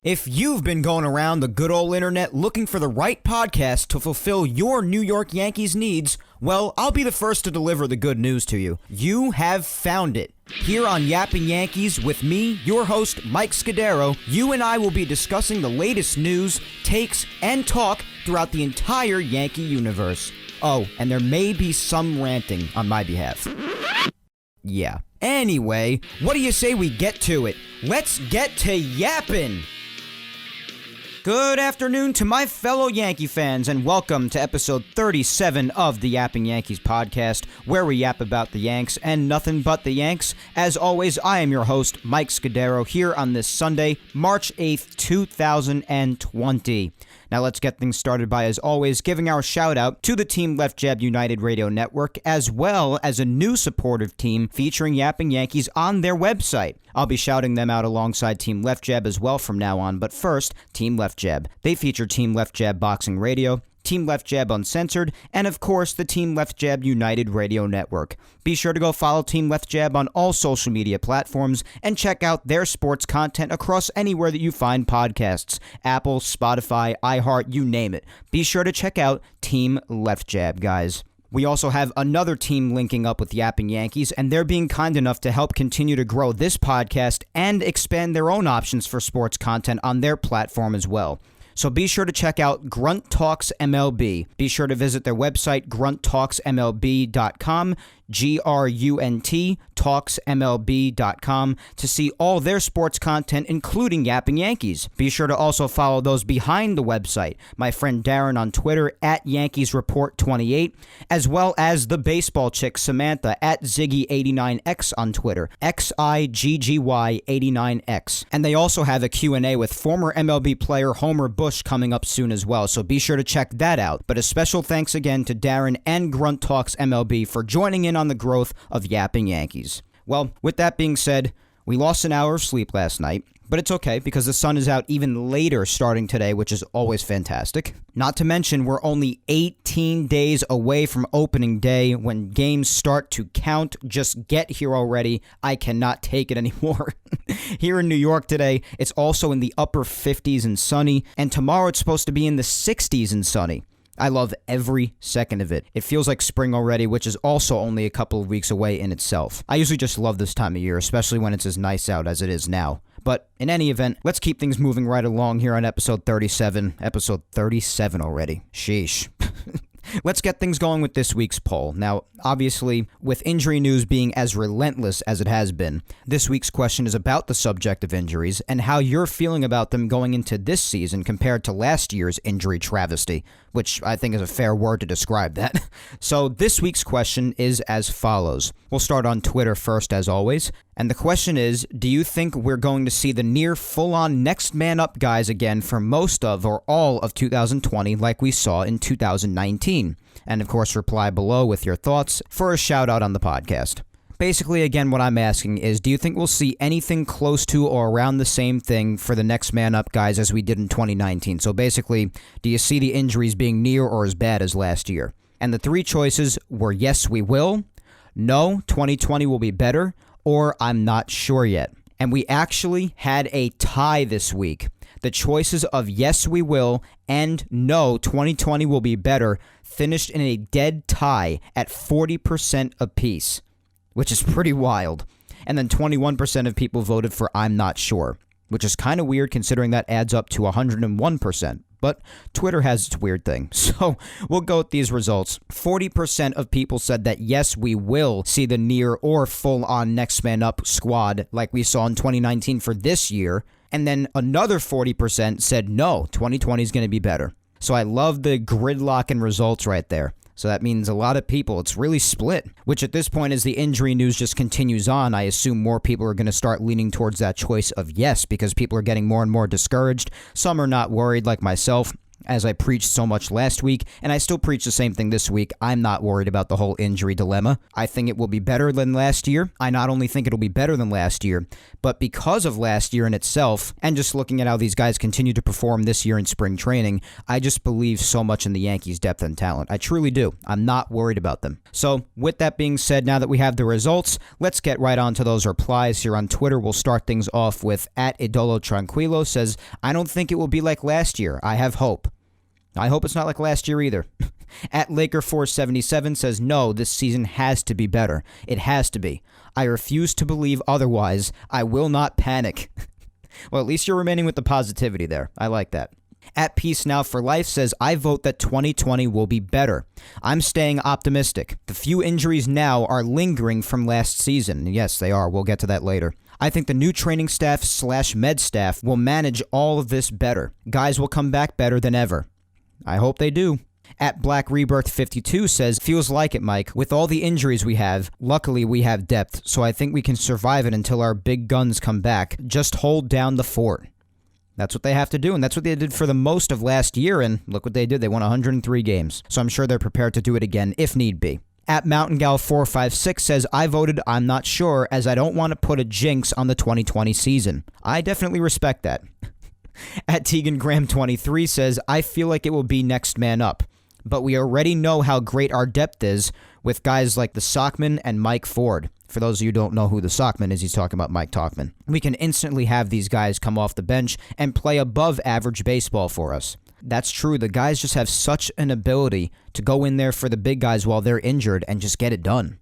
If you've been going around the good old internet looking for the right podcast to fulfill your New York Yankees needs, well, I'll be the first to deliver the good news to you. You have found it. Here on Yapping Yankees with me, your host, Mike Scudero, you and I will be discussing the latest news, takes, and talk throughout the entire Yankee universe. Oh, and there may be some ranting on my behalf. Yeah. Anyway, what do you say we get to it? Let's get to yapping! Good afternoon to my fellow Yankee fans, and welcome to episode 37 of the Yapping Yankees podcast, where we yap about the Yanks and nothing but the Yanks. As always, I am your host, Mike Scudero, here on this Sunday, March 8th, 2020. Now let's get things started by, as always, giving our shout out to the Team Left Jab United Radio Network, as well as a new supportive team featuring Yapping Yankees on their website. I'll be shouting them out alongside Team Left Jab as well from now on, but first, Team Left Jab. They feature Team Left Jab Boxing Radio, Team Left Jab Uncensored, and of course, the Team Left Jab United Radio Network. Be sure to go follow Team Left Jab on all social media platforms and check out their sports content across anywhere that you find podcasts. Apple, Spotify, iHeart, you name it. Be sure to check out Team Left Jab, guys. We also have another team linking up with Yapping Yankees, and they're being kind enough to help continue to grow this podcast and expand their own options for sports content on their platform as well. So be sure to check out Grunt Talks MLB. Be sure to visit their website, grunttalksmlb.com, GRUNT talksmlb.com, to see all their sports content, including Yapping Yankees. Be sure to also follow those behind the website, my friend Darren on Twitter at YankeesReport28, as well as the baseball chick Samantha at Ziggy89X on Twitter, XIGGY89X. And they also have a Q&A with former MLB player Homer Bush coming up soon as well, so be sure to check that out. But a special thanks again to Darren and Grunt Talks MLB for joining in on the growth of Yapping Yankees. Well, with that being said, we lost an hour of sleep last night, but it's okay because the sun is out even later starting today, which is always fantastic. Not to mention, we're only 18 days away from opening day when games start to count. Just get here already. I cannot take it anymore. Here in New York today, it's also in the upper 50s and sunny, and tomorrow it's supposed to be in the 60s and sunny. I love every second of it. It feels like spring already, which is also only a couple of weeks away in itself. I usually just love this time of year, especially when it's as nice out as it is now. But in any event, let's keep things moving right along here on episode 37. Episode 37 already. Sheesh. Let's get things going with this week's poll. Now, obviously, with injury news being as relentless as it has been, this week's question is about the subject of injuries and how you're feeling about them going into this season compared to last year's injury travesty, which I think is a fair word to describe that. So this week's question is as follows. We'll start on Twitter first, as always. And the question is, do you think we're going to see the near full-on next man up guys again for most of or all of 2020 like we saw in 2019? And of course, reply below with your thoughts for a shout out on the podcast. Basically, again, what I'm asking is, do you think we'll see anything close to or around the same thing for the next man up guys as we did in 2019? So basically, do you see the injuries being near or as bad as last year? And the three choices were yes, we will, no, 2020 will be better, or I'm not sure yet. And we actually had a tie this week. The choices of yes, we will, and no, 2020 will be better finished in a dead tie at 40% apiece, which is pretty wild. And then 21% of people voted for I'm not sure, which is kind of weird considering that adds up to 101%. But Twitter has its weird thing. So we'll go with these results. 40% of people said that yes, we will see the near or full-on next man up squad like we saw in 2019 for this year. And then another 40% said no, 2020 is going to be better. So I love the gridlock in results right there. So that means a lot of people, it's really split, which at this point, as the injury news just continues on, I assume more people are going to start leaning towards that choice of yes, because people are getting more and more discouraged. Some are not worried like myself. As I preached so much last week, and I still preach the same thing this week, I'm not worried about the whole injury dilemma. I think it will be better than last year. I not only think it'll be better than last year, but because of last year in itself, and just looking at how these guys continue to perform this year in spring training, I just believe so much in the Yankees' depth and talent. I truly do. I'm not worried about them. So, with that being said, now that we have the results, let's get right on to those replies here on Twitter. We'll start things off with @Idolo Tranquilo says, I don't think it will be like last year. I have hope. I hope it's not like last year either. @Laker477 says, no, this season has to be better. It has to be. I refuse to believe otherwise. I will not panic. Well, at least you're remaining with the positivity there. I like that. @PeaceNowForLife says, I vote that 2020 will be better. I'm staying optimistic. The few injuries now are lingering from last season. Yes, they are. We'll get to that later. I think the new training staff / med staff will manage all of this better. Guys will come back better than ever. I hope they do. @BlackRebirth52 says, feels like it, Mike. With all the injuries we have, luckily we have depth, so I think we can survive it until our big guns come back. Just hold down the fort. That's what they have to do, and that's what they did for the most of last year, and look what they did. They won 103 games, so I'm sure they're prepared to do it again if need be. @MountainGal456 says, I voted I'm not sure as I don't want to put a jinx on the 2020 season. I definitely respect that. @TeganGraham23 says, I feel like it will be next man up, but we already know how great our depth is with guys like the Sockman and Mike Ford. For those of you who don't know who the Sockman is, he's talking about Mike Tauchman. We can instantly have these guys come off the bench and play above average baseball for us. That's true. The guys just have such an ability to go in there for the big guys while they're injured and just get it done.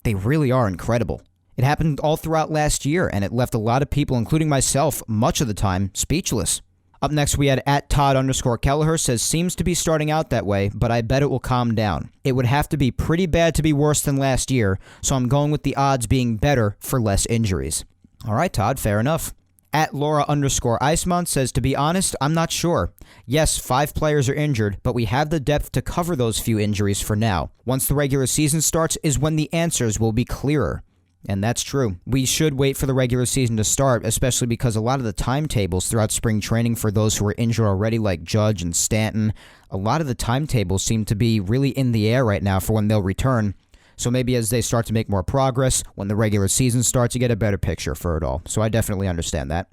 They really are incredible. It happened all throughout last year, and it left a lot of people, including myself, much of the time, speechless. Up next, we had @Todd_Kelleher says, seems to be starting out that way, but I bet it will calm down. It would have to be pretty bad to be worse than last year, so I'm going with the odds being better for less injuries. All right, Todd, fair enough. @Laura_Icemont says, to be honest, I'm not sure. Yes, 5 players are injured, but we have the depth to cover those few injuries for now. Once the regular season starts is when the answers will be clearer. And that's true. We should wait for the regular season to start, especially because a lot of the timetables throughout spring training for those who are injured already, like Judge and Stanton, a lot of the timetables seem to be really in the air right now for when they'll return. So maybe as they start to make more progress, when the regular season starts, you get a better picture for it all. So I definitely understand that.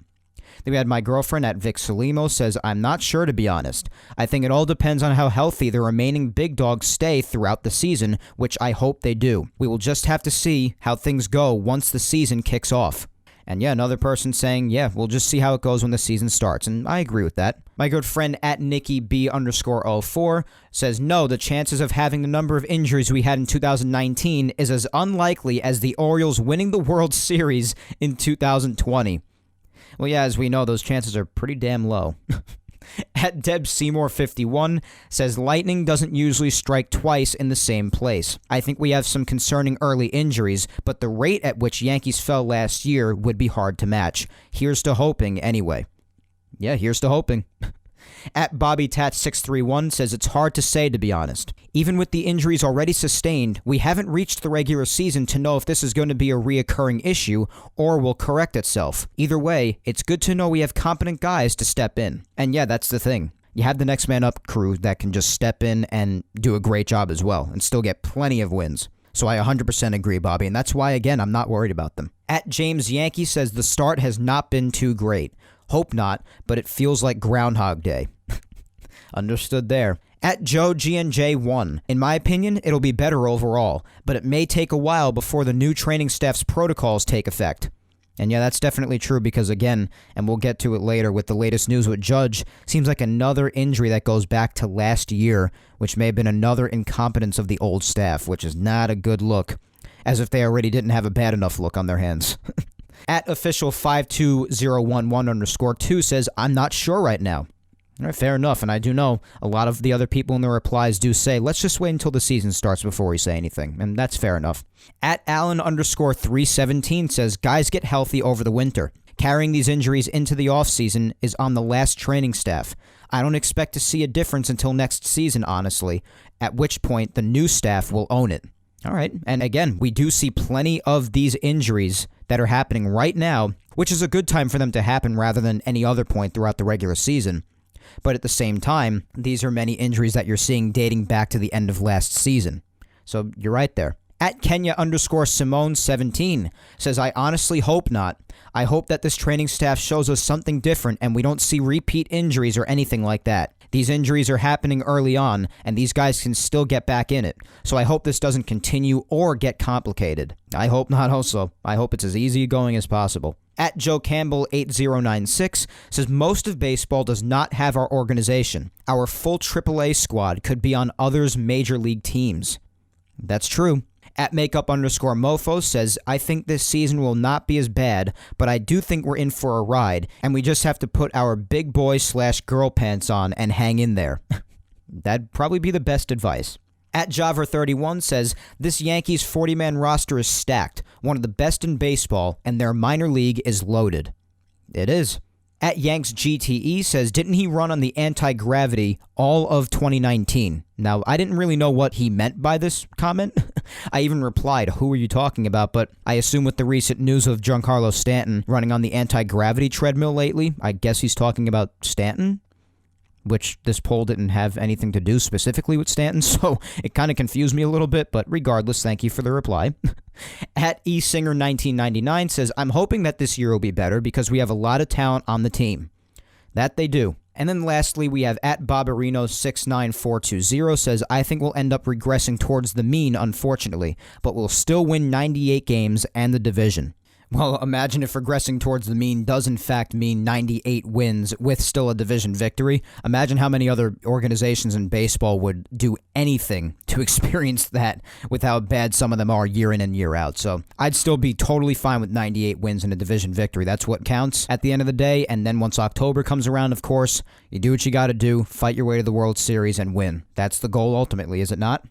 Then we had my girlfriend @VicSalimo says, I'm not sure, to be honest. I think it all depends on how healthy the remaining big dogs stay throughout the season, which I hope they do. We will just have to see how things go once the season kicks off. And yeah, another person saying, yeah, we'll just see how it goes when the season starts. And I agree with that. My good friend @NikkiB_04 says, no, the chances of having the number of injuries we had in 2019 is as unlikely as the Orioles winning the World Series in 2020. Well, yeah, as we know, those chances are pretty damn low. @DebSeymour51 says, lightning doesn't usually strike twice in the same place. I think we have some concerning early injuries, but the rate at which Yankees fell last year would be hard to match. Here's to hoping, anyway. Yeah, here's to hoping. @BobbyTat631 says, it's hard to say, to be honest. Even with the injuries already sustained, we haven't reached the regular season to know if this is going to be a reoccurring issue or will correct itself. Either way, it's good to know we have competent guys to step in. And yeah, that's the thing. You have the next man up crew that can just step in and do a great job as well and still get plenty of wins. So I 100% agree, Bobby, and that's why, again, I'm not worried about them. @JamesYankee says, the start has not been too great. Hope not, but it feels like Groundhog Day. Understood there. @JoeGNJ1. In my opinion, it'll be better overall, but it may take a while before the new training staff's protocols take effect. And yeah, that's definitely true because, again, and we'll get to it later with the latest news with Judge, seems like another injury that goes back to last year, which may have been another incompetence of the old staff, which is not a good look, as if they already didn't have a bad enough look on their hands. @official52011_2 says, I'm not sure right now. All right, fair enough, and I do know a lot of the other people in the replies do say, let's just wait until the season starts before we say anything, and that's fair enough. @Allen_317 says, guys get healthy over the winter. Carrying these injuries into the offseason is on the last training staff. I don't expect to see a difference until next season, honestly, at which point the new staff will own it. All right, and again, we do see plenty of these injuries that are happening right now, which is a good time for them to happen rather than any other point throughout the regular season. but at the same time, these are many injuries that you're seeing dating back to the end of last season. So you're right there. At Kenya_Simone17 says, I honestly hope not. I hope that this training staff shows us something different and we don't see repeat injuries or anything like that. These injuries are happening early on, and these guys can still get back in it. So I hope this doesn't continue or get complicated. I hope not also. I hope it's as easy going as possible. At Joe Campbell8096 says, most of baseball does not have our organization. Our full AAA squad could be on others' major league teams. That's true. At Makeup_Mofo says, I think this season will not be as bad, but I do think we're in for a ride, and we just have to put our big boy/girl pants on and hang in there. That'd probably be the best advice. At Java31 says, this Yankees 40-man roster is stacked, one of the best in baseball, and their minor league is loaded. It is. At Yanks GTE says, didn't he run on the anti-gravity all of 2019? Now, I didn't really know what he meant by this comment. I even replied, who are you talking about? But I assume with the recent news of Giancarlo Stanton running on the anti-gravity treadmill lately, I guess he's talking about Stanton, which this poll didn't have anything to do specifically with Stanton, so it kind of confused me a little bit, but regardless, thank you for the reply. At eSinger1999 says, I'm hoping that this year will be better because we have a lot of talent on the team. That they do. And then lastly, we have at Bobarino69420 says, I think we'll end up regressing towards the mean, unfortunately, but we'll still win 98 games and the division. Well, imagine if regressing towards the mean does in fact mean 98 wins with still a division victory. Imagine how many other organizations in baseball would do anything to experience that with how bad some of them are year in and year out. So I'd still be totally fine with 98 wins and a division victory. That's what counts at the end of the day. And then once October comes around, of course, you do what you got to do, fight your way to the World Series and win. That's the goal ultimately, is it not?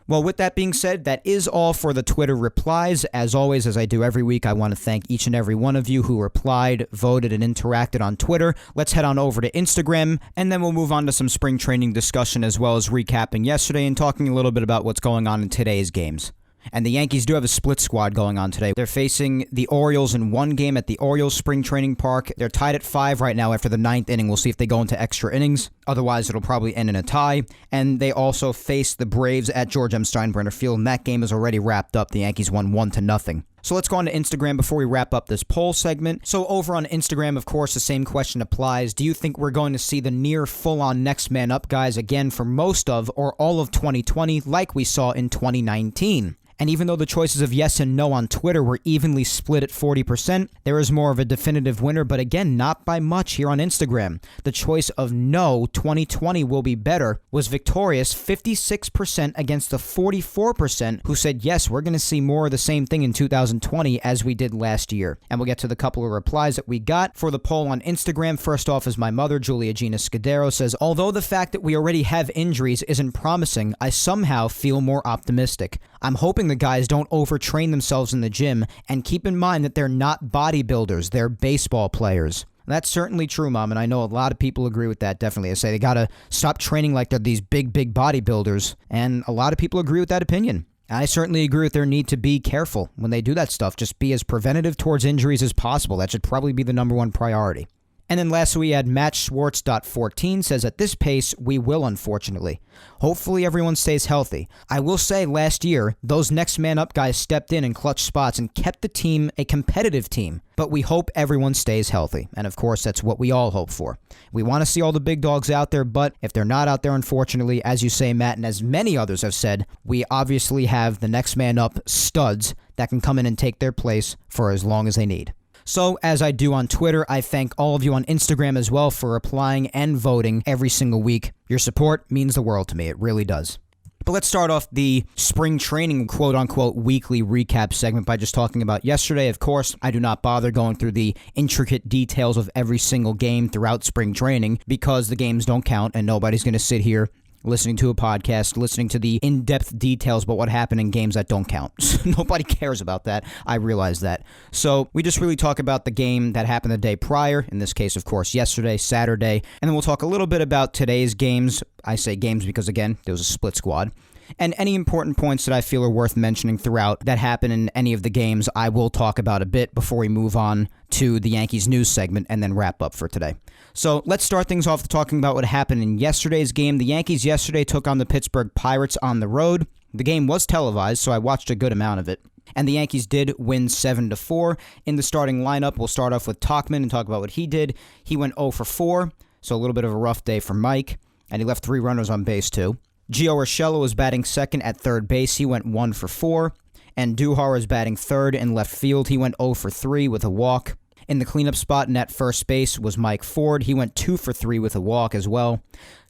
Well, with that being said, that is all for the Twitter replies. As always, as I do every week, I want to thank each and every one of you who replied, voted, and interacted on Twitter. Let's head on over to Instagram, and then we'll move on to some spring training discussion as well as recapping yesterday and talking a little bit about what's going on in today's games. And the Yankees do have a split squad going on today. They're facing the Orioles in one game at the Orioles Spring Training Park. They're tied at 5 right now after the 9th inning. We'll see if they go into extra innings. Otherwise, it'll probably end in a tie. And they also face the Braves at George M. Steinbrenner Field, and that game is already wrapped up. The Yankees won 1-0. So let's go on to Instagram before we wrap up this poll segment. So over on Instagram, of course, the same question applies. Do you think we're going to see the near full-on next man up guys again for most of or all of 2020 like we saw in 2019? And even though the choices of yes and no on Twitter were evenly split at 40%, there is more of a definitive winner, but again, not by much here on Instagram. The choice of no, 2020 will be better, was victorious 56% against the 44% who said yes, we're going to see more of the same thing in 2020 as we did last year. And we'll get to the couple of replies that we got for the poll on Instagram. First off is my mother, Julia Gina Scudero, says, although the fact that we already have injuries isn't promising, I somehow feel more optimistic. I'm hoping the guys don't overtrain themselves in the gym, and keep in mind that they're not bodybuilders, they're baseball players. That's certainly true, Mom, and I know a lot of people agree with that, definitely. I say they gotta stop training like they're these big bodybuilders, and a lot of people agree with that opinion. I certainly agree with their need to be careful when they do that stuff. Just be as preventative towards injuries as possible. That should probably be the number one priority. And then lastly, we had MatchSwartz.14 says, at this pace, we will, unfortunately. Hopefully everyone stays healthy. I will say last year, those next man up guys stepped in clutch spots and kept the team a competitive team. But we hope everyone stays healthy. And of course, that's what we all hope for. We want to see all the big dogs out there, but if they're not out there, unfortunately, as you say, Matt, and as many others have said, we obviously have the next man up studs that can come in and take their place for as long as they need. So, as I do on Twitter, I thank all of you on Instagram as well for replying and voting every single week. Your support means the world to me. It really does. But let's start off the spring training quote-unquote weekly recap segment by just talking about yesterday. Of course, I do not bother going through the intricate details of every single game throughout spring training because the games don't count and nobody's going to sit here listening to a podcast, listening to the in-depth details about what happened in games that don't count. Nobody cares about that. I realize that. So we just really talk about the game that happened the day prior, in this case, of course, yesterday, Saturday, and then we'll talk a little bit about today's games, I say games because, again, there was a split squad. And any important points that I feel are worth mentioning throughout that happen in any of the games, I will talk about a bit before we move on to the Yankees news segment and then wrap up for today. So let's start things off talking about what happened in yesterday's game. The Yankees yesterday took on the Pittsburgh Pirates on the road. The game was televised, so I watched a good amount of it. And the Yankees did win 7-4. In the starting lineup, we'll start off with Tauchman and talk about what he did. He went 0 for 4, so a little bit of a rough day for Mike, and he left 3 runners on base too. Gio Urshela was batting second at third base. He went 1 for 4. And Duhar was batting third in left field. He went 0 for 3 with a walk. In the cleanup spot and at first base was Mike Ford. He went 2 for 3 with a walk as well.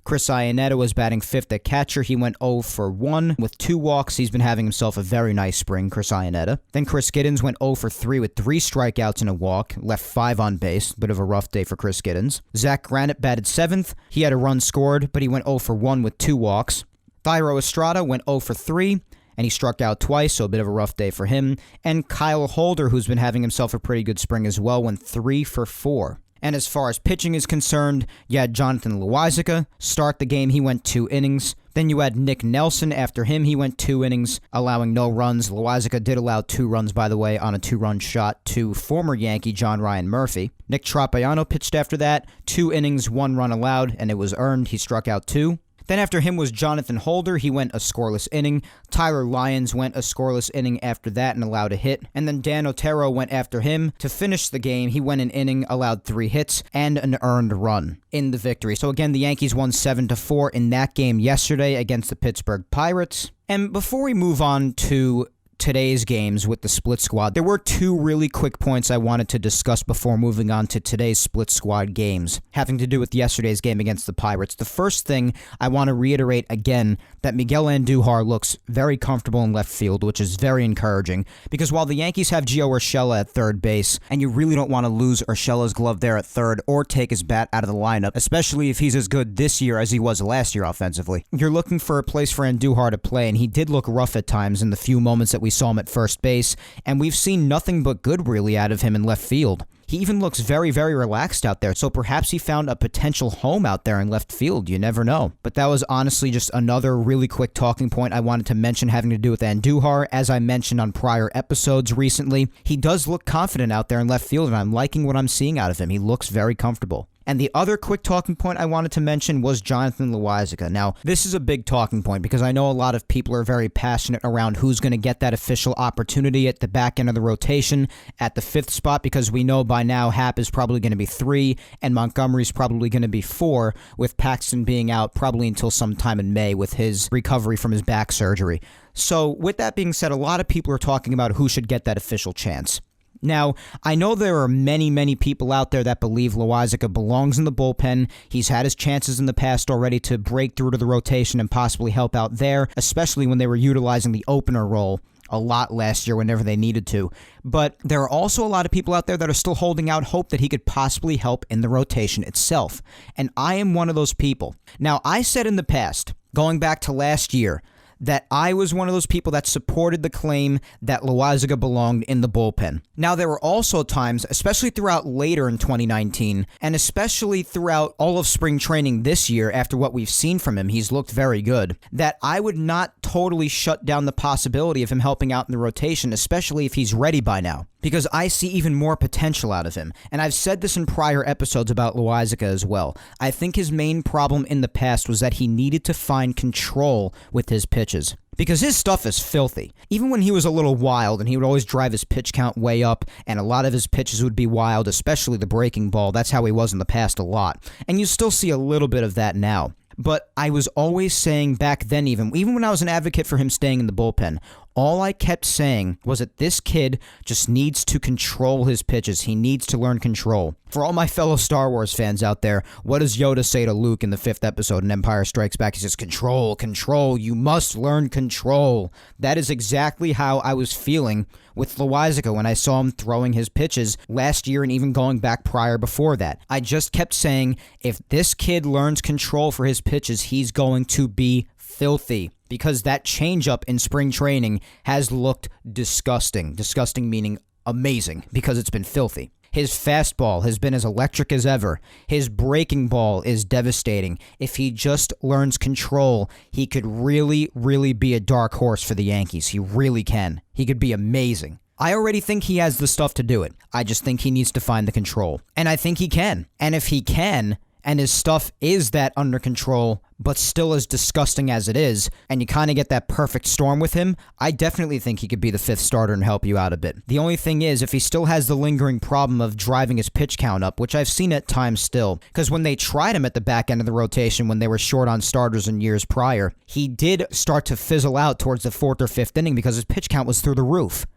Chris Iannetta was batting fifth at catcher. He went 0 for 1 with 2 walks. He's been having himself a very nice spring, Chris Iannetta. Then Chris Giddens went 0 for 3 with 3 strikeouts and a walk. Left 5 on base. Bit of a rough day for Chris Giddens. Zach Granite batted 7th. He had a run scored, but he went 0 for 1 with 2 walks. Thairo Estrada went 0 for 3, and he struck out twice, so a bit of a rough day for him. And Kyle Holder, who's been having himself a pretty good spring as well, went 3 for 4. And as far as pitching is concerned, you had Jonathan Loáisiga start the game. He went 2 innings. Then you had Nick Nelson. After him, he went 2 innings, allowing no runs. Loáisiga did allow 2 runs, by the way, on a 2-run shot to former Yankee John Ryan Murphy. Nick Tropiano pitched after that. 2 innings, 1 run allowed, and it was earned. He struck out 2. Then after him was Jonathan Holder. He went a scoreless inning. Tyler Lyons went a scoreless inning after that and allowed a hit. And then Dan Otero went after him to finish the game. He went an inning, allowed 3 hits, and an earned run in the victory. So again, the Yankees won 7-4 in that game yesterday against the Pittsburgh Pirates. And before we move on to today's games with the split squad, there were 2 really quick points I wanted to discuss before moving on to today's split squad games, having to do with yesterday's game against the Pirates. The first thing, I want to reiterate again that Miguel Andujar looks very comfortable in left field, which is very encouraging, because while the Yankees have Gio Urshela at third base, and you really don't want to lose Urshela's glove there at third or take his bat out of the lineup, especially if he's as good this year as he was last year offensively. You're looking for a place for Andujar to play, and he did look rough at times in the few moments that we saw him at first base, and we've seen nothing but good really out of him in left field. He even looks very, very relaxed out there, so perhaps he found a potential home out there in left field. You never know. But that was honestly just another really quick talking point I wanted to mention having to do with Andujar. As I mentioned on prior episodes recently, he does look confident out there in left field, and I'm liking what I'm seeing out of him. He looks very comfortable. And the other quick talking point I wanted to mention was Jonathan Loáisiga. Now, this is a big talking point because I know a lot of people are very passionate around who's going to get that official opportunity at the back end of the rotation at the 5th spot, because we know by now Happ is probably going to be 3 and Montgomery's probably going to be 4, with Paxton being out probably until sometime in May with his recovery from his back surgery. So with that being said, a lot of people are talking about who should get that official chance. Now, I know there are many, many people out there that believe Loáisiga belongs in the bullpen. He's had his chances in the past already to break through to the rotation and possibly help out there, especially when they were utilizing the opener role a lot last year whenever they needed to. But there are also a lot of people out there that are still holding out hope that he could possibly help in the rotation itself. And I am one of those people. Now, I said in the past, going back to last year, that I was one of those people that supported the claim that Loáisiga belonged in the bullpen. Now, there were also times, especially throughout later in 2019, and especially throughout all of spring training this year after what we've seen from him, he's looked very good, that I would not totally shut down the possibility of him helping out in the rotation, especially if he's ready by now, because I see even more potential out of him. And I've said this in prior episodes about Loáisiga as well. I think his main problem in the past was that he needed to find control with his pitches, because his stuff is filthy. Even when he was a little wild, and he would always drive his pitch count way up, and a lot of his pitches would be wild, especially the breaking ball. That's how he was in the past a lot. And you still see a little bit of that now. But I was always saying back then, even when I was an advocate for him staying in the bullpen, all I kept saying was that this kid just needs to control his pitches. He needs to learn control. For all my fellow Star Wars fans out there, what does Yoda say to Luke in the 5th episode in Empire Strikes Back? He says, control, control, you must learn control. That is exactly how I was feeling with Loáisiga when I saw him throwing his pitches last year and even going back prior before that. I just kept saying, if this kid learns control for his pitches, he's going to be filthy, because that changeup in spring training has looked disgusting. Disgusting meaning amazing, because it's been filthy. His fastball has been as electric as ever. His breaking ball is devastating. If he just learns control, he could really, really be a dark horse for the Yankees. He really can. He could be amazing. I already think he has the stuff to do it. I just think he needs to find the control. And I think he can. And if he can, and his stuff is that under control, but still as disgusting as it is, and you kind of get that perfect storm with him, I definitely think he could be the fifth starter and help you out a bit. The only thing is, if he still has the lingering problem of driving his pitch count up, which I've seen at times still, because when they tried him at the back end of the rotation when they were short on starters in years prior, he did start to fizzle out towards the fourth or fifth inning because his pitch count was through the roof.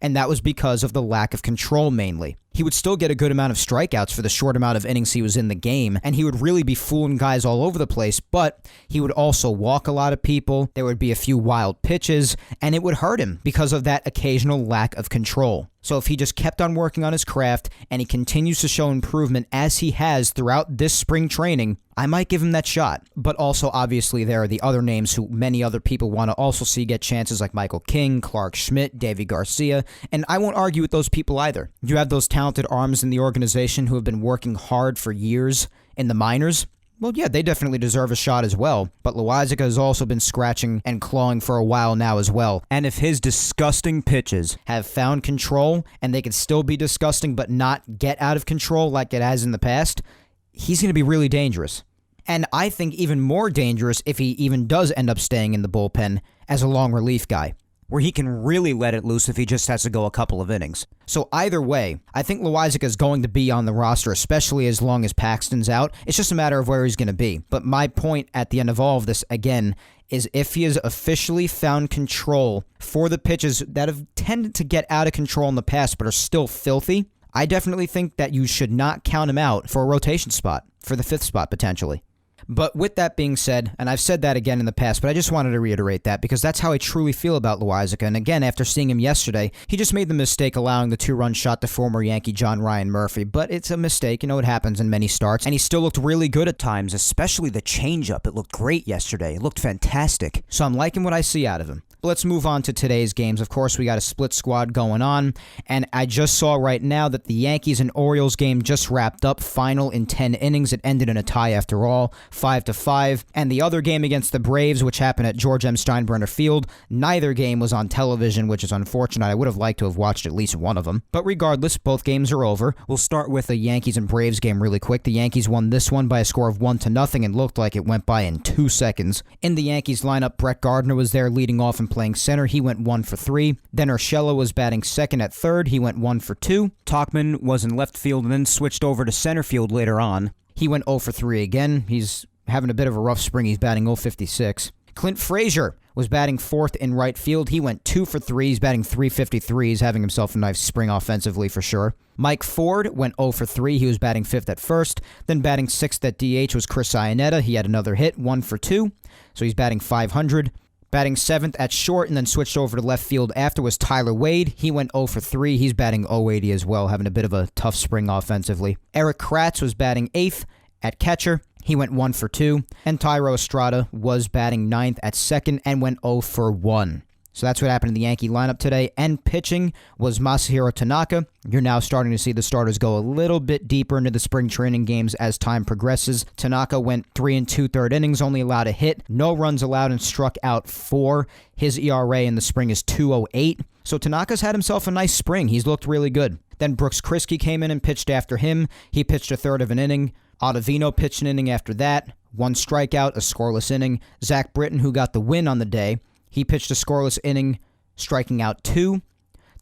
And that was because of the lack of control mainly. He would still get a good amount of strikeouts for the short amount of innings he was in the game, and he would really be fooling guys all over the place, but he would also walk a lot of people, there would be a few wild pitches, and it would hurt him because of that occasional lack of control. So if he just kept on working on his craft, and he continues to show improvement as he has throughout this spring training, I might give him that shot. But also, obviously, there are the other names who many other people want to also see get chances, like Michael King, Clark Schmidt, Davy Garcia, and I won't argue with those people either. You have those talented arms in the organization who have been working hard for years in the minors. Well, yeah, they definitely deserve a shot as well, but Loaisiga has also been scratching and clawing for a while now as well. And if his disgusting pitches have found control, and they can still be disgusting but not get out of control like it has in the past, he's going to be really dangerous. And I think even more dangerous if he even does end up staying in the bullpen as a long relief guy, where he can really let it loose if he just has to go a couple of innings. So either way, I think Loaisiga is going to be on the roster, especially as long as Paxton's out. It's just a matter of where he's going to be. But my point at the end of all of this, again, is if he has officially found control for the pitches that have tended to get out of control in the past but are still filthy, I definitely think that you should not count him out for a rotation spot, for the fifth spot potentially. But with that being said, and I've said that again in the past, but I just wanted to reiterate that because that's how I truly feel about Loaisiga. And again, after seeing him yesterday, he just made the mistake allowing the two-run shot to former Yankee John Ryan Murphy. But it's a mistake. You know, it happens in many starts. And he still looked really good at times, especially the changeup. It looked great yesterday. It looked fantastic. So I'm liking what I see out of him. Let's move on to today's games. Of course, we got a split squad going on, and I just saw right now that the Yankees and Orioles game just wrapped up, final in 10 innings. It ended in a tie after all, 5-5. And the other game against the Braves, which happened at George M. Steinbrenner Field, neither game was on television, which is unfortunate. I would have liked to have watched at least one of them. But regardless, both games are over. We'll start with the Yankees and Braves game really quick. The Yankees won this one by a score of 1-0 and looked like it went by in 2 seconds. In the Yankees lineup, Brett Gardner was there leading off and playing center. He went 1 for 3. Then Urshela was batting second at third. He went 1 for 2. Tauchman was in left field and then switched over to center field later on. He went 0 for 3 again. He's having a bit of a rough spring. He's batting 0.56. Clint Frazier was batting fourth in right field. He went 2 for 3. He's batting 3.53. He's having himself a nice spring offensively for sure. Mike Ford went 0 for 3. He was batting fifth at first. Then batting sixth at DH was Chris Iannetta. He had another hit, 1 for 2. So he's batting 500. Batting seventh at short and then switched over to left field after was Tyler Wade. He went 0 for 3. He's batting 0.80 as well, having a bit of a tough spring offensively. Eric Kratz was batting eighth at catcher. He went 1 for 2. And Thairo Estrada was batting ninth at second and went 0 for 1. So that's what happened in the Yankee lineup today. And pitching was Masahiro Tanaka. You're now starting to see the starters go a little bit deeper into the spring training games as time progresses. Tanaka went 3 2/3 innings, only allowed a hit, no runs allowed, and struck out 4. His ERA in the spring is 2.08. So Tanaka's had himself a nice spring. He's looked really good. Then Brooks Kriske came in and pitched after him. He pitched a third of an inning. Ottavino pitched an inning after that. 1 strikeout, a scoreless inning. Zach Britton, who got the win on the day, he pitched a scoreless inning, striking out 2.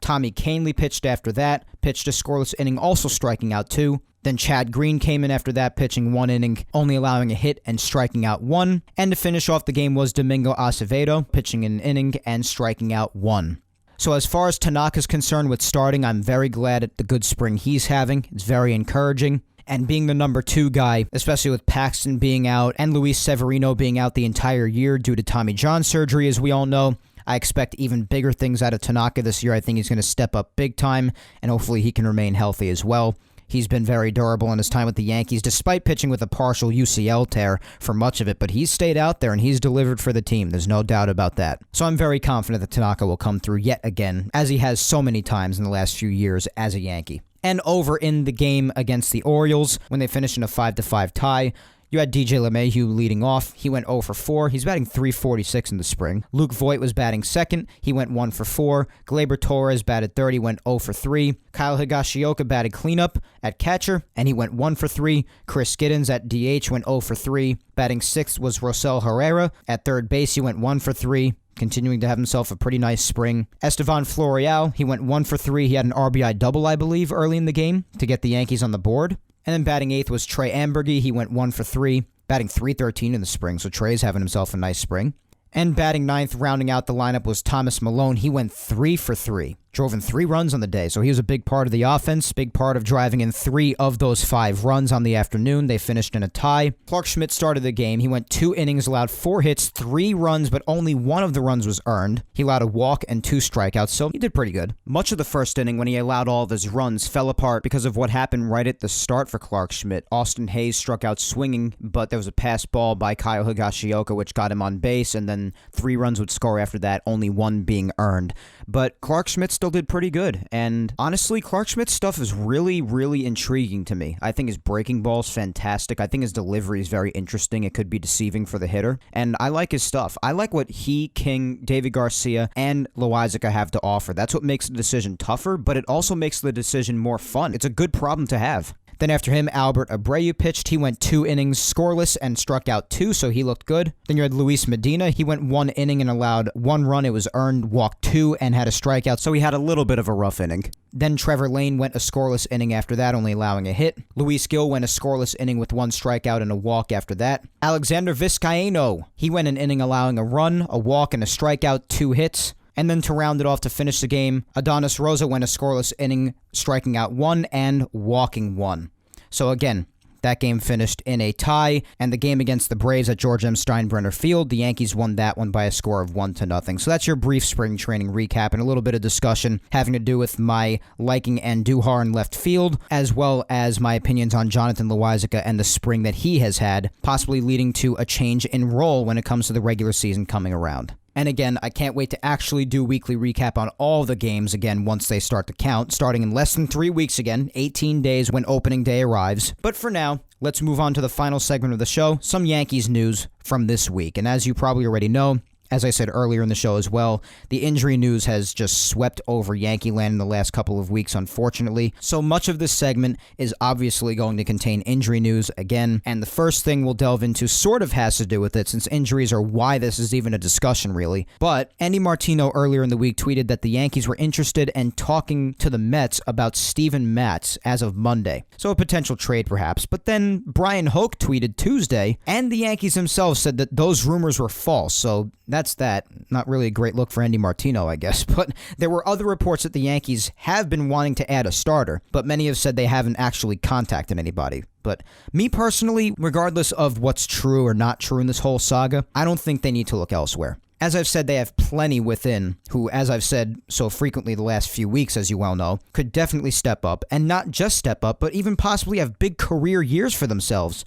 Tommy Kahnle pitched after that, pitched a scoreless inning, also striking out 2. Then Chad Green came in after that, pitching 1 inning, only allowing a hit and striking out 1. And to finish off the game was Domingo Acevedo, pitching an inning and striking out 1. So as far as Tanaka's concerned with starting, I'm very glad at the good spring he's having. It's very encouraging. And being the number 2 guy, especially with Paxton being out and Luis Severino being out the entire year due to Tommy John surgery, as we all know, I expect even bigger things out of Tanaka this year. I think he's going to step up big time, and hopefully he can remain healthy as well. He's been very durable in his time with the Yankees, despite pitching with a partial UCL tear for much of it, but he's stayed out there and he's delivered for the team. There's no doubt about that. So I'm very confident that Tanaka will come through yet again, as he has so many times in the last few years as a Yankee. and over in the game against the Orioles when they finished in a 5-5 tie. You had DJ LeMahieu leading off. He went 0 for 4. He's batting .346 in the spring. Luke Voit was batting second. He went 1 for 4. Gleyber Torres batted third. He went 0 for 3. Kyle Higashioka batted cleanup at catcher, and he went 1 for 3. Chris Giddens at DH went 0 for 3. Batting sixth was Rosel Herrera. At third base, he went 1 for 3. Continuing to have himself a pretty nice spring. Estevan Florial, he went 1 for 3. He had an RBI double, I believe, early in the game to get the Yankees on the board. And then batting eighth was Trey Amberge. He went 1 for 3, batting .313 in the spring, so Trey's having himself a nice spring. And batting ninth, rounding out the lineup, was Thomas Malone. He went 3 for 3. Drove in 3 runs on the day, so he was a big part of the offense, big part of driving in 3 of those 5 runs on the afternoon. They finished in a tie. Clark Schmidt started the game. He went 2 innings, allowed 4 hits, 3 runs, but only 1 of the runs was earned. He allowed a walk and 2 strikeouts, so he did pretty good. Much of the first inning, when he allowed all of his runs, fell apart because of what happened right at the start for Clark Schmidt. Austin Hayes struck out swinging, but there was a pass ball by Kyle Higashioka, which got him on base, and then 3 runs would score after that, only 1 being earned. But Clark Schmidt still did pretty good, and honestly, Clark Schmidt's stuff is really, really intriguing to me. I think his breaking ball is fantastic. I think his delivery is very interesting. It could be deceiving for the hitter, and I like his stuff. I like what he, King, David Garcia, and Loizica have to offer. That's what makes the decision tougher, but it also makes the decision more fun. It's a good problem to have. Then after him, Albert Abreu pitched. He went 2 innings scoreless and struck out 2, so he looked good. Then you had Luis Medina. He went 1 inning and allowed 1 run. It was earned, walked 2, and had a strikeout, so he had a little bit of a rough inning. Then Trevor Lane went a scoreless inning after that, only allowing a hit. Luis Gil went a scoreless inning with 1 strikeout and a walk after that. Alexander Vizcaino, he went an inning allowing a run, a walk, and a strikeout, 2 hits. And then to round it off to finish the game, Adonis Rosa went a scoreless inning, striking out 1 and walking 1. So again, that game finished in a tie, and the game against the Braves at George M. Steinbrenner Field, the Yankees won that one by a score of 1-0. So that's your brief spring training recap and a little bit of discussion having to do with my liking Andujar in left field, as well as my opinions on Jonathan Loizica and the spring that he has had, possibly leading to a change in role when it comes to the regular season coming around. And again, I can't wait to actually do weekly recap on all the games again once they start to count, starting in less than 3 weeks again, 18 days when opening day arrives. But for now, let's move on to the final segment of the show, some Yankees news from this week. And as you probably already know, as I said earlier in the show as well, the injury news has just swept over Yankee land in the last couple of weeks, unfortunately. So much of this segment is obviously going to contain injury news again, and the first thing we'll delve into sort of has to do with it, since injuries are why this is even a discussion, really. But Andy Martino earlier in the week tweeted that the Yankees were interested in talking to the Mets about Steven Matz as of Monday. So a potential trade, perhaps. But then Brian Hoke tweeted Tuesday, and the Yankees themselves said that those rumors were false, so that's that. Not really a great look for Andy Martino, I guess. But there were other reports that the Yankees have been wanting to add a starter, but many have said they haven't actually contacted anybody. But me personally, regardless of what's true or not true in this whole saga, I don't think they need to look elsewhere. As I've said, they have plenty within who, as I've said so frequently the last few weeks, as you well know, could definitely step up, and not just step up, but even possibly have big career years for themselves.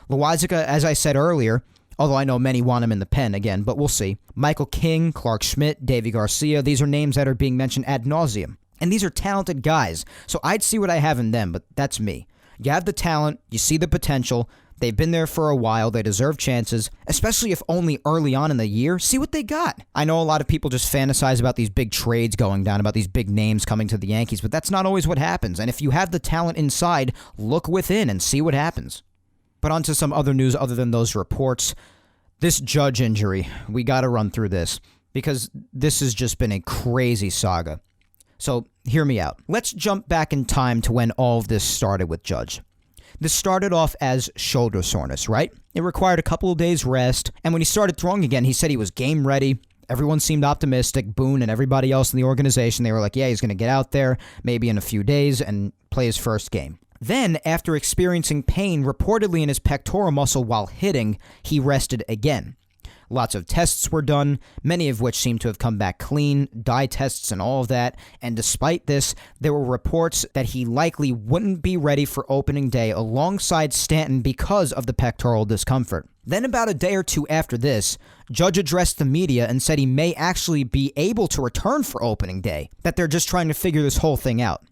Loizica, as I said earlier, although I know many want him in the pen again, but we'll see. Michael King, Clark Schmidt, Davy Garcia, these are names that are being mentioned ad nauseum. And these are talented guys, so I'd see what I have in them, but that's me. You have the talent, you see the potential, they've been there for a while, they deserve chances, especially if only early on in the year. See what they got. I know a lot of people just fantasize about these big trades going down, about these big names coming to the Yankees, but that's not always what happens. And if you have the talent inside, look within and see what happens. But on to some other news other than those reports. This Judge injury, we got to run through this because this has just been a crazy saga. So hear me out. Let's jump back in time to when all of this started with Judge. This started off as shoulder soreness, right? It required a couple of days rest, and when he started throwing again, he said he was game ready. Everyone seemed optimistic. Boone and everybody else in the organization, they were like, yeah, he's going to get out there maybe in a few days and play his first game. Then, after experiencing pain reportedly in his pectoral muscle while hitting, he rested again. Lots of tests were done, many of which seemed to have come back clean, dye tests and all of that, and despite this, there were reports that he likely wouldn't be ready for opening day alongside Stanton because of the pectoral discomfort. Then about a day or two after this, Judge addressed the media and said he may actually be able to return for opening day, that they're just trying to figure this whole thing out.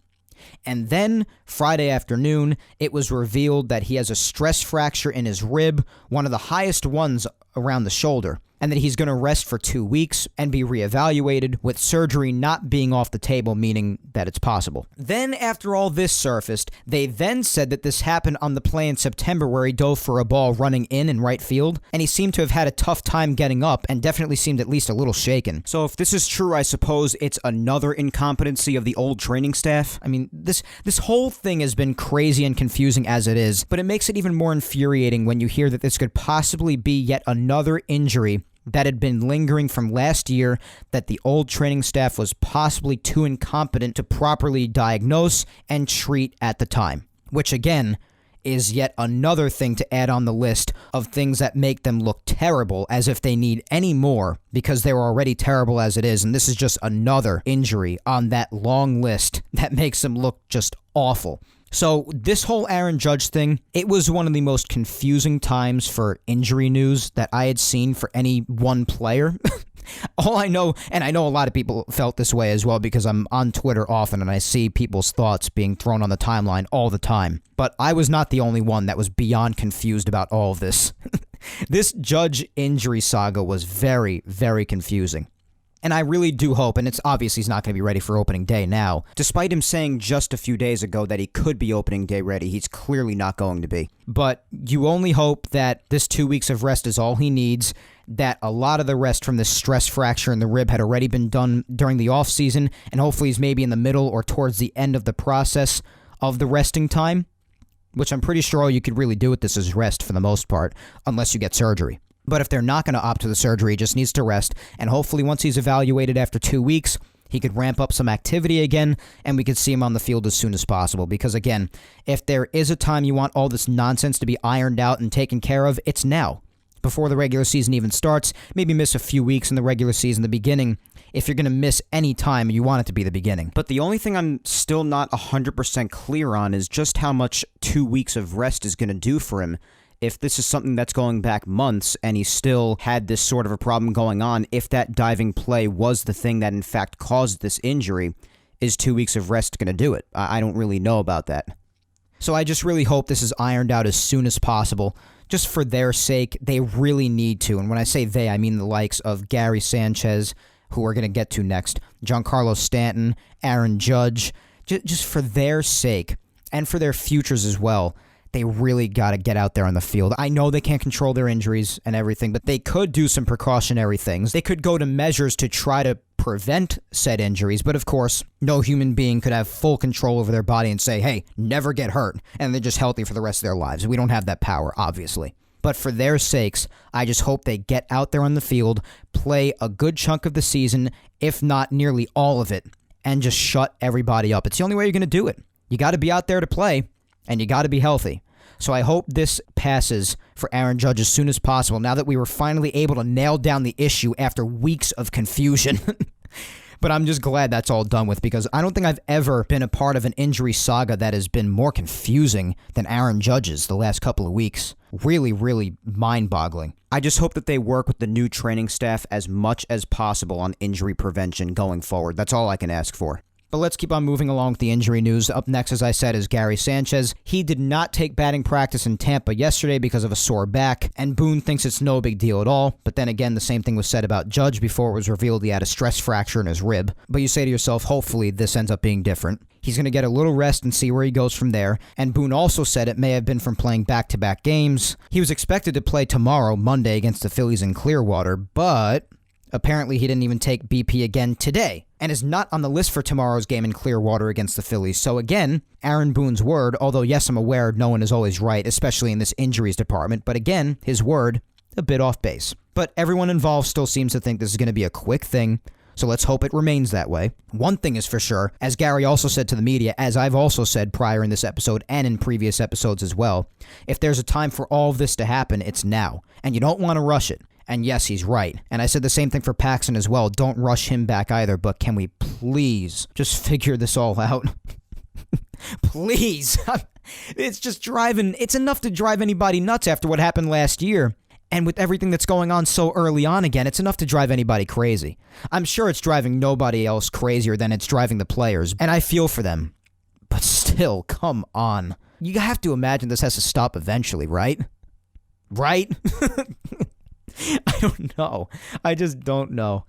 And then, Friday afternoon, it was revealed that he has a stress fracture in his rib, one of the highest ones around the shoulder, and that he's going to rest for 2 weeks and be reevaluated, with surgery not being off the table, meaning that it's possible. Then, after all this surfaced, they then said that this happened on the play in September where he dove for a ball running in right field, and he seemed to have had a tough time getting up and definitely seemed at least a little shaken. So if this is true, I suppose it's another incompetency of the old training staff. I mean, this whole thing has been crazy and confusing as it is, but it makes it even more infuriating when you hear that this could possibly be yet another injury that had been lingering from last year that the old training staff was possibly too incompetent to properly diagnose and treat at the time. Which, again, is yet another thing to add on the list of things that make them look terrible, as if they need any more, because they were already terrible as it is, and this is just another injury on that long list that makes them look just awful. So this whole Aaron Judge thing, it was one of the most confusing times for injury news that I had seen for any one player. All I know, and I know a lot of people felt this way as well because I'm on Twitter often and I see people's thoughts being thrown on the timeline all the time. But I was not the only one that was beyond confused about all of this. This Judge injury saga was very, very confusing. And I really do hope, and it's obvious he's not going to be ready for opening day now. Despite him saying just a few days ago that he could be opening day ready, he's clearly not going to be. But you only hope that this 2 weeks of rest is all he needs, that a lot of the rest from this stress fracture in the rib had already been done during the offseason, and hopefully he's maybe in the middle or towards the end of the process of the resting time, which I'm pretty sure all you could really do with this is rest for the most part, unless you get surgery. But if they're not going to opt for the surgery, he just needs to rest. And hopefully once he's evaluated after 2 weeks, he could ramp up some activity again, and we could see him on the field as soon as possible. Because again, if there is a time you want all this nonsense to be ironed out and taken care of, it's now. Before the regular season even starts, maybe miss a few weeks in the regular season, the beginning. If you're going to miss any time, you want it to be the beginning. But the only thing I'm still not 100% clear on is just how much 2 weeks of rest is going to do for him. If this is something that's going back months and he still had this sort of a problem going on, if that diving play was the thing that in fact caused this injury, is 2 weeks of rest going to do it? I don't really know about that. So I just really hope this is ironed out as soon as possible. Just for their sake, they really need to. And when I say they, I mean the likes of Gary Sanchez, who we're going to get to next, Giancarlo Stanton, Aaron Judge. Just for their sake and for their futures as well. They really got to get out there on the field. I know they can't control their injuries and everything, but they could do some precautionary things. They could go to measures to try to prevent said injuries, but of course, no human being could have full control over their body and say, hey, never get hurt, and they're just healthy for the rest of their lives. We don't have that power, obviously. But for their sakes, I just hope they get out there on the field, play a good chunk of the season, if not nearly all of it, and just shut everybody up. It's the only way you're going to do it. You got to be out there to play. And you got to be healthy. So I hope this passes for Aaron Judge as soon as possible, now that we were finally able to nail down the issue after weeks of confusion. But I'm just glad that's all done with, because I don't think I've ever been a part of an injury saga that has been more confusing than Aaron Judge's the last couple of weeks. Really, really mind-boggling. I just hope that they work with the new training staff as much as possible on injury prevention going forward. That's all I can ask for. But let's keep on moving along with the injury news. Up next, as I said, is Gary Sanchez. He did not take batting practice in Tampa yesterday because of a sore back, and Boone thinks it's no big deal at all. But then again, the same thing was said about Judge before it was revealed he had a stress fracture in his rib. But you say to yourself, hopefully this ends up being different. He's going to get a little rest and see where he goes from there. And Boone also said it may have been from playing back-to-back games. He was expected to play tomorrow, Monday, against the Phillies in Clearwater, but apparently he didn't even take BP again today, and is not on the list for tomorrow's game in Clearwater against the Phillies. So again, Aaron Boone's word, although yes, I'm aware no one is always right, especially in this injuries department, but again, his word, a bit off base. But everyone involved still seems to think this is going to be a quick thing, so let's hope it remains that way. One thing is for sure, as Gary also said to the media, as I've also said prior in this episode and in previous episodes as well, if there's a time for all of this to happen, it's now, and you don't want to rush it. And yes, he's right. And I said the same thing for Paxton as well. Don't rush him back either, but can we please just figure this all out? Please. It's enough to drive anybody nuts after what happened last year. And with everything that's going on so early on again, it's enough to drive anybody crazy. I'm sure it's driving nobody else crazier than it's driving the players, and I feel for them. but still, come on. You have to imagine this has to stop eventually, right? Right? I don't know. I just don't know.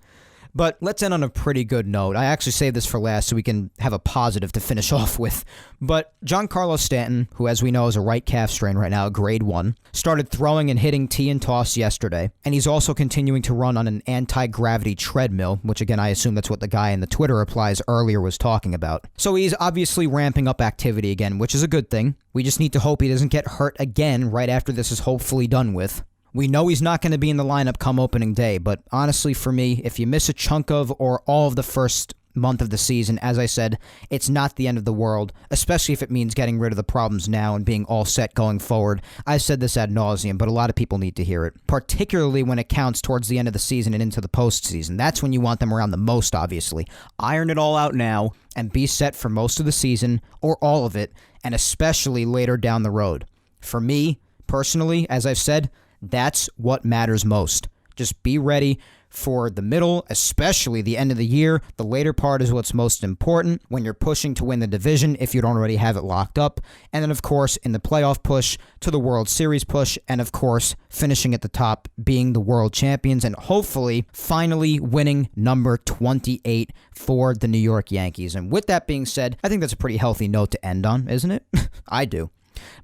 But let's end on a pretty good note. I actually saved this for last so we can have a positive to finish off with. But Giancarlo Stanton, who as we know is a right calf strain right now, grade 1, started throwing and hitting tee and toss yesterday. And he's also continuing to run on an anti-gravity treadmill, which again I assume that's what the guy in the Twitter replies earlier was talking about. So he's obviously ramping up activity again, which is a good thing. We just need to hope he doesn't get hurt again right after this is hopefully done with. We know he's not going to be in the lineup come opening day, but honestly for me, if you miss a chunk of or all of the first month of the season, as I said, it's not the end of the world, especially if it means getting rid of the problems now and being all set going forward. I've said this ad nauseum, but a lot of people need to hear it, particularly when it counts towards the end of the season and into the postseason. That's when you want them around the most, obviously. Iron it all out now and be set for most of the season, or all of it, and especially later down the road. For me, personally, as I've said, that's what matters most. Just be ready for the middle, especially the end of the year. The later part is what's most important when you're pushing to win the division if you don't already have it locked up. And then, of course, in the playoff push to the World Series push. And, of course, finishing at the top, being the world champions and hopefully finally winning number 28 for the New York Yankees. And with that being said, I think that's a pretty healthy note to end on, isn't it? I do.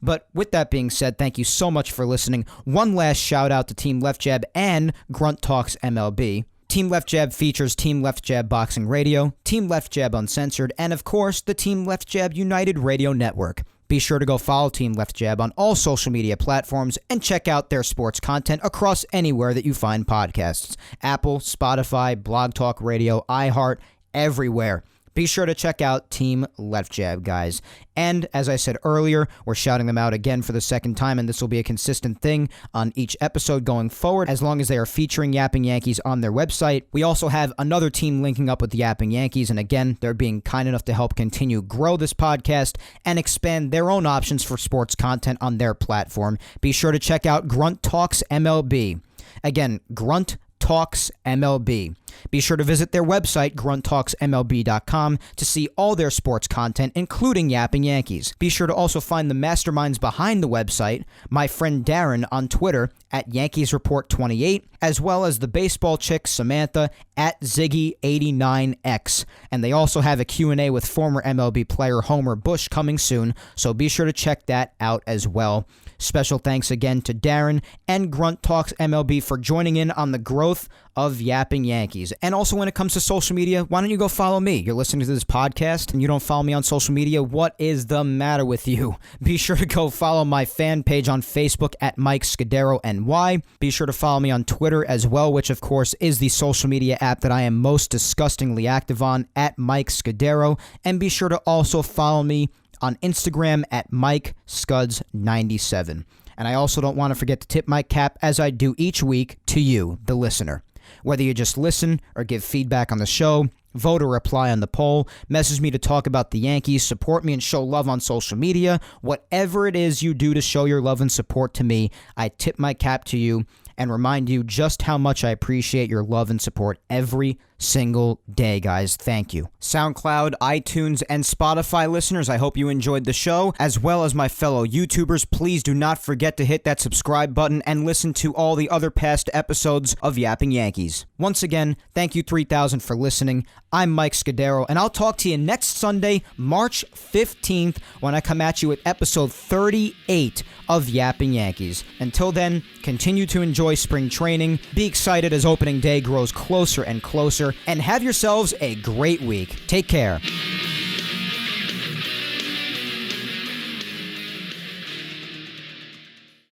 But with that being said, thank you so much for listening. One last shout out to Team Left Jab and Grunt Talks MLB. Team Left Jab features Team Left Jab Boxing Radio, Team Left Jab Uncensored, and of course, the Team Left Jab United Radio Network. Be sure to go follow Team Left Jab on all social media platforms and check out their sports content across anywhere that you find podcasts. Apple, Spotify, Blog Talk Radio, iHeart, everywhere. Be sure to check out Team Left Jab, guys. And as I said earlier, we're shouting them out again for the second time, and this will be a consistent thing on each episode going forward, as long as they are featuring Yapping Yankees on their website. We also have another team linking up with the Yapping Yankees, and again, they're being kind enough to help continue grow this podcast and expand their own options for sports content on their platform. Be sure to check out Grunt Talks MLB. Again, Grunt Talks MLB. Be sure to visit their website, grunttalksmlb.com, to see all their sports content, including Yapping Yankees. Be sure to also find the masterminds behind the website, my friend Darren on Twitter at Yankees Report 28, as well as the baseball chick Samantha at Ziggy89X. And they also have a Q&A with former MLB player Homer Bush coming soon, so be sure to check that out as well. Special thanks again to Darren and Grunt Talks MLB for joining in on the growth of Yapping Yankees. And also when it comes to social media, why don't you go follow me? You're listening to this podcast and you don't follow me on social media. What is the matter with you? Be sure to go follow my fan page on Facebook at Mike Scudero NY. Be sure to follow me on Twitter as well, which of course is the social media app that I am most disgustingly active on, at Mike Scudero. And be sure to also follow me on Instagram at MikeScuds97. And I also don't want to forget to tip my cap, as I do each week, to you, the listener. Whether you just listen or give feedback on the show, vote or reply on the poll, message me to talk about the Yankees, support me and show love on social media, whatever it is you do to show your love and support to me, I tip my cap to you and remind you just how much I appreciate your love and support every single day, guys. Thank you. SoundCloud, iTunes, and Spotify listeners, I hope you enjoyed the show, as well as my fellow YouTubers. Please do not forget to hit that subscribe button and listen to all the other past episodes of Yapping Yankees. Once again, thank you 3000 for listening. I'm Mike Scudero, and I'll talk to you next Sunday, March 15th, when I come at you with episode 38 of Yapping Yankees. Until then, continue to enjoy spring training, be excited as opening day grows closer and closer, and have yourselves a great week. Take care.